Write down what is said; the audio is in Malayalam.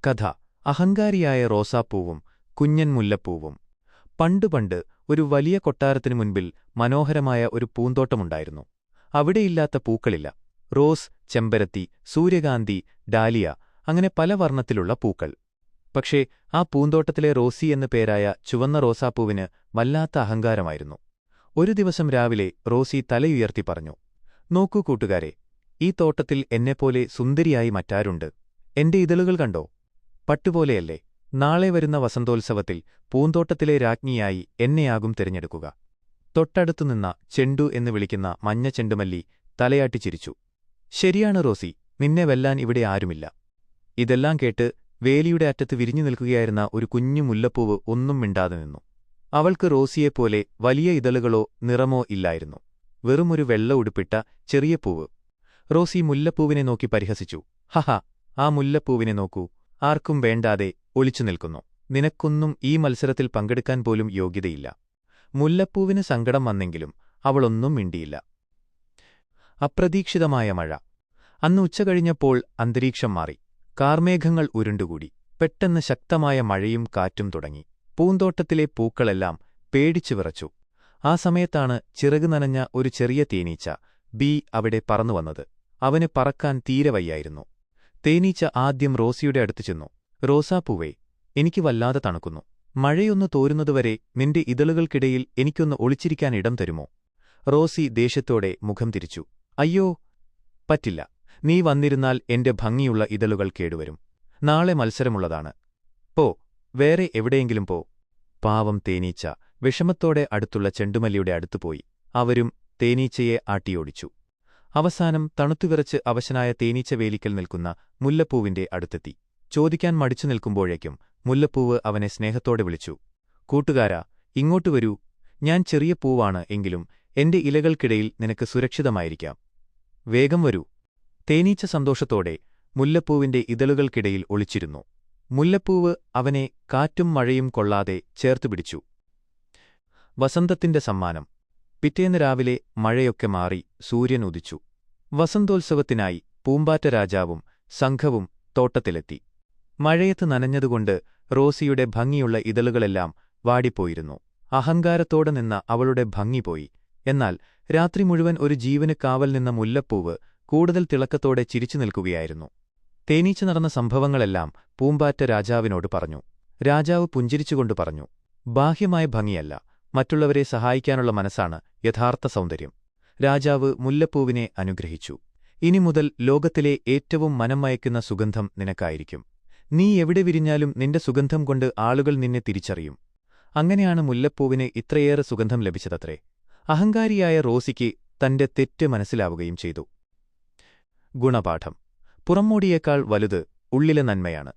കഥ അഹങ്കാരിയായ റോസാപ്പൂവും കുഞ്ഞൻ മുല്ലപ്പൂവും. പണ്ടുപണ്ട് ഒരു വലിയ കൊട്ടാരത്തിനു മുൻപിൽ മനോഹരമായ ഒരു പൂന്തോട്ടമുണ്ടായിരുന്നു. അവിടെയില്ലാത്ത പൂക്കളില്ല. റോസ്, ചെമ്പരത്തി, സൂര്യകാന്തി, ഡാലിയ, അങ്ങനെ പല വർണ്ണത്തിലുള്ള പൂക്കൾ. പക്ഷേ ആ പൂന്തോട്ടത്തിലെ റോസി എന്നു പേരായ ചുവന്ന റോസാപ്പൂവിന് വല്ലാത്ത അഹങ്കാരമായിരുന്നു. ഒരു ദിവസം രാവിലെ റോസി തലയുയർത്തി പറഞ്ഞു, "നോക്കൂ കൂട്ടുകാരെ, ഈ തോട്ടത്തിൽ എന്നെപ്പോലെ സുന്ദരിയായി മറ്റാരുണ്ട്? എന്റെ ഇതളുകൾ കണ്ടോ? പട്ടുപോലെയല്ലേ? നാളെ വരുന്ന വസന്തോത്സവത്തിൽ പൂന്തോട്ടത്തിലെ രാജ്ഞിയായി എന്നെയാകും തിരഞ്ഞെടുക്കുക." തൊട്ടടുത്തുനിന്ന ചെണ്ടു എന്ന് വിളിക്കുന്ന മഞ്ഞ ചെണ്ടുമല്ലി തലയാട്ടി ചിരിച്ചു. "ശരിയാണ് റോസി, നിന്നെ വെല്ലാൻ ഇവിടെ ആരുമില്ല." ഇതെല്ലാം കേട്ട് വേലിയുടെ അറ്റത്ത് വിരിഞ്ഞു നിൽക്കുകയായിരുന്ന ഒരു കുഞ്ഞു മുല്ലപ്പൂവ് ഒന്നും മിണ്ടാതെ നിന്നു. അവൾക്ക് റോസിയെപ്പോലെ വലിയ ഇതളുകളോ നിറമോ ഇല്ലായിരുന്നു. വെറുമൊരു വെള്ള ഉടുപ്പിട്ട ചെറിയ പൂവ്. റോസി മുല്ലപ്പൂവിനെ നോക്കി പരിഹസിച്ചു. "ഹഹ, ആ മുല്ലപ്പൂവിനെ നോക്കൂ, ആർക്കും വേണ്ടാതെ ഒളിച്ചു നിൽക്കുന്നു. നിനക്കൊന്നും ഈ മത്സരത്തിൽ പങ്കെടുക്കാൻ പോലും യോഗ്യതയില്ല." മുല്ലപ്പൂവിന് സങ്കടം വന്നെങ്കിലും അവളൊന്നും മിണ്ടിയില്ല. അപ്രതീക്ഷിതമായ മഴ. അന്ന് ഉച്ചകഴിഞ്ഞപ്പോൾ അന്തരീക്ഷം മാറി. കാർമേഘങ്ങൾ ഉരുണ്ടുകൂടി. പെട്ടെന്ന് ശക്തമായ മഴയും കാറ്റും തുടങ്ങി. പൂന്തോട്ടത്തിലെ പൂക്കളെല്ലാം പേടിച്ചു വിറച്ചു. ആ സമയത്താണ് ചിറകു നനഞ്ഞ ഒരു ചെറിയ തേനീച്ച ബി അവിടെ പറന്നുവന്നത്. അവന് പറക്കാൻ തീരെ വയ്യായിരുന്നു. തേനീച്ച ആദ്യം റോസിയുടെ അടുത്ത് ചെന്നു. "റോസാപ്പൂവേ, എനിക്ക് വല്ലാതെ തണുക്കുന്നു. മഴയൊന്നു തോരുന്നതുവരെ നിന്റെ ഇതളുകൾക്കിടയിൽ എനിക്കൊന്ന് ഒളിച്ചിരിക്കാൻ ഇടം തരുമോ?" റോസി ദേഷ്യത്തോടെ മുഖം തിരിച്ചു. "അയ്യോ, പറ്റില്ല. നീ വന്നിരുന്നാൽ എന്റെ ഭംഗിയുള്ള ഇതളുകൾ കേടുവരും. നാളെ മത്സരമുള്ളതാണ്. പോ, വേറെ എവിടെയെങ്കിലും പോ." പാവം തേനീച്ച വിഷമത്തോടെ അടുത്തുള്ള ചെണ്ടുമല്ലിയുടെ അടുത്തുപോയി. അവരും തേനീച്ചയെ ആട്ടിയോടിച്ചു. അവസാനം തണുത്തുവിറച്ച് അവശനായ തേനീച്ച വേലിക്കൽ നിൽക്കുന്ന മുല്ലപ്പൂവിന്റെ അടുത്തെത്തി. ചോദിക്കാൻ മടിച്ചു നിൽക്കുമ്പോഴേക്കും മുല്ലപ്പൂവ് അവനെ സ്നേഹത്തോടെ വിളിച്ചു. "കൂട്ടുകാരാ, ഇങ്ങോട്ടു വരൂ. ഞാൻ ചെറിയ പൂവാണ് എങ്കിലും എന്റെ ഇലകൾക്കിടയിൽ നിനക്ക് സുരക്ഷിതമായിരിക്കാം. വേഗം വരൂ." തേനീച്ച സന്തോഷത്തോടെ മുല്ലപ്പൂവിന്റെ ഇതളുകൾക്കിടയിൽ ഒളിച്ചിരുന്നു. മുല്ലപ്പൂവ് അവനെ കാറ്റും മഴയും കൊള്ളാതെ ചേർത്തുപിടിച്ചു. വസന്തത്തിന്റെ സമ്മാനം. പിറ്റേന്ന് രാവിലെ മഴയൊക്കെ മാറി സൂര്യൻ ഉദിച്ചു. വസന്തോത്സവത്തിനായി പൂമ്പാറ്റ രാജാവും സംഘവും തോട്ടത്തിലെത്തി. മഴയത്ത് നനഞ്ഞതുകൊണ്ട് റോസിയുടെ ഭംഗിയുള്ള ഇതളുകളെല്ലാം വാടിപ്പോയിരുന്നു. അഹങ്കാരത്തോടെ നിന്ന അവളുടെ ഭംഗി പോയി. എന്നാൽ രാത്രി മുഴുവൻ ഒരു ജീവന് കാവൽ നിന്ന മുല്ലപ്പൂവ് കൂടുതൽ തിളക്കത്തോടെ ചിരിച്ചു നിൽക്കുകയായിരുന്നു. തേനീച്ച നടന്ന സംഭവങ്ങളെല്ലാം പൂമ്പാറ്റ രാജാവിനോട് പറഞ്ഞു. രാജാവ് പുഞ്ചിരിച്ചുകൊണ്ട് പറഞ്ഞു, "ബാഹ്യമായ ഭംഗിയല്ല, മറ്റുള്ളവരെ സഹായിക്കാനുള്ള മനസ്സാണ് യഥാർത്ഥ സൗന്ദര്യം." രാജാവ് മുല്ലപ്പൂവിനെ അനുഗ്രഹിച്ചു. "ഇനി മുതൽ ലോകത്തിലെ ഏറ്റവും മനം മയക്കുന്ന സുഗന്ധം നിനക്കായിരിക്കും. നീ എവിടെ വിരിഞ്ഞാലും നിന്റെ സുഗന്ധം കൊണ്ട് ആളുകൾ നിന്നെ തിരിച്ചറിയും." അങ്ങനെയാണ് മുല്ലപ്പൂവിന് ഇത്രയേറെ സുഗന്ധം ലഭിച്ചതത്രേ. അഹങ്കാരിയായ റോസിക്ക് തന്റെ തെറ്റ് മനസ്സിലാവുകയും ചെയ്തു. ഗുണപാഠം. പുറംമോടിയേക്കാൾ വലുത് ഉള്ളിലെ നന്മയാണ്.